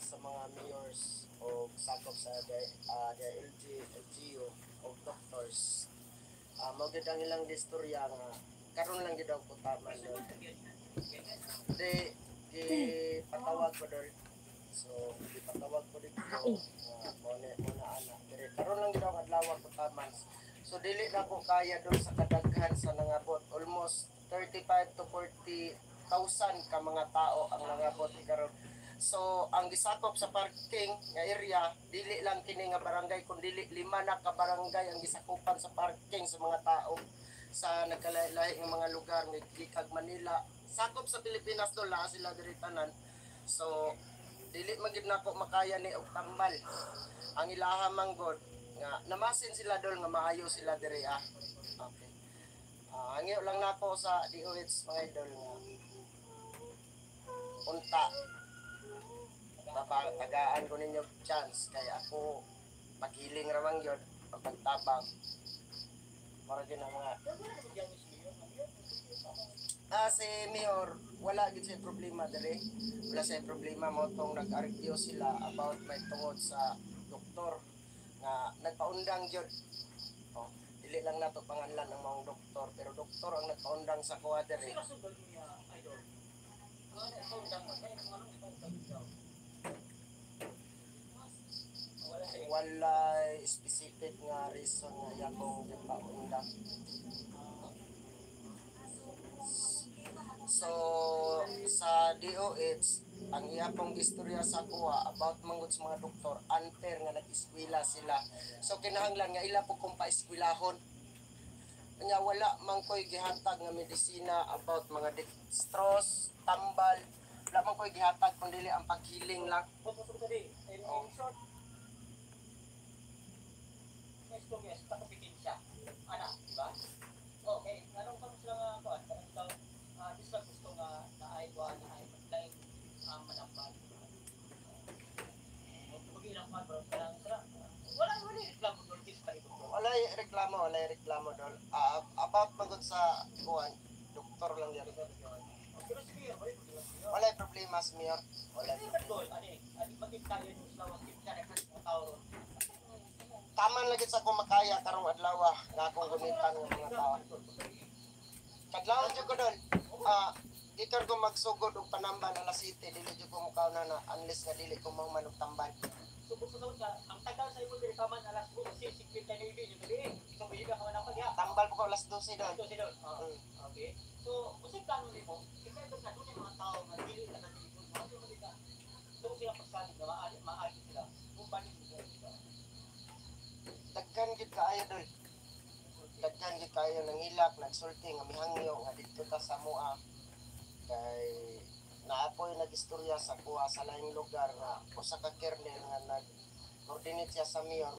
sa mga mayors o sakop sa LGU o doctors. Mao gid ang ilang istorya nga karon lang gid ako taman doon. Di patawag ko doon. So ipatawag ko dito nga muna ana. Dire karon lang gid ako adlaw ko taman. So dili na ko kaya doon sa kadaghan sa nangabot. Almost 35 to 40,000 ka mga tao ang nangabot karon. So ang gisakop sa parking nga area dili lang kini nga barangay kundi 5 na ka barangay ang gisakupan sa parking sa mga tao sa nagkalahi-lahi nga mga lugar nga Gikag Manila. Sakop sa Pilipinas do la sila diri tanan. So dili magid nako makaya ni og tambal. Ang ilaha manggod nga namasin sila dol nga maayo sila diri Okay. Hangyo lang nako sa DOH mga idol nga unta tagaan ko ninyo chance kay ako maghiling ramang yun pagtabang para din ang mga si Mayor wala gid say problema dere wala say problema mo tong nag-argue sila about may tungod sa doktor nga nagpaundang jud dili lang nato panganlan ang mga doktor pero doktor ang nagpaundang sa kuha dere wala specific nga reason nga yakong nagpaundang. So sa DOH ang iyapong istorya sa kuha about mangod sa mga doktor unfair nga nag-eskwela sila. So kinahanglan nga ila po kung pa-eskwelahon. Kanya wala man koy gihatag nga medisina about mga dextrose, tambal. Wala man koy gihatag kundi ang paghiling lang. Gusto guys, takupitin siya. Ana, di ba? Okay, anong kamo sila nga kuan? Kanang ikaw, gusto nga naay kuan na ay maglain manambal. Magilang man bro, kanang sila. Wala reklamo dol kis pa ito. Wala reklamo dol. About magod sa kuan, doktor lang yan. Pero sige, Wala problema sa Mayor. Wala. dol, ani magkita yun sa wag kita na tao. Taman lagi sa kumakaya karong adlaw nga akong gumitan ng mga tao. Kadlaw jud ko dol. Dito ko magsugod og panamban alas 7 dili jud ko mukaw na unless nga dili ko mao manug tambal. Subok sa ang tagal sa imo diri kaman alas 12:50 na yun yung dili. Ikaw bihiga ka man ako diha. Tambal ko alas 12 dol. Ito sila. Okay. So, kasi plano nimo, kasi ito sa doon yung mga tao na dili na nalilipon. Ano yung malika? Doon sila pagsalit na maagi sila. Kung paano sila. Daghan gid kaayo dol. Daghan gid kaayo nangilak, nagsulti nga mihangyo nga didto ta sa moa. Kay naapoy nagistorya sa kuha sa laing lugar nga usa ka kernel nga nag-coordinate siya sa Mayor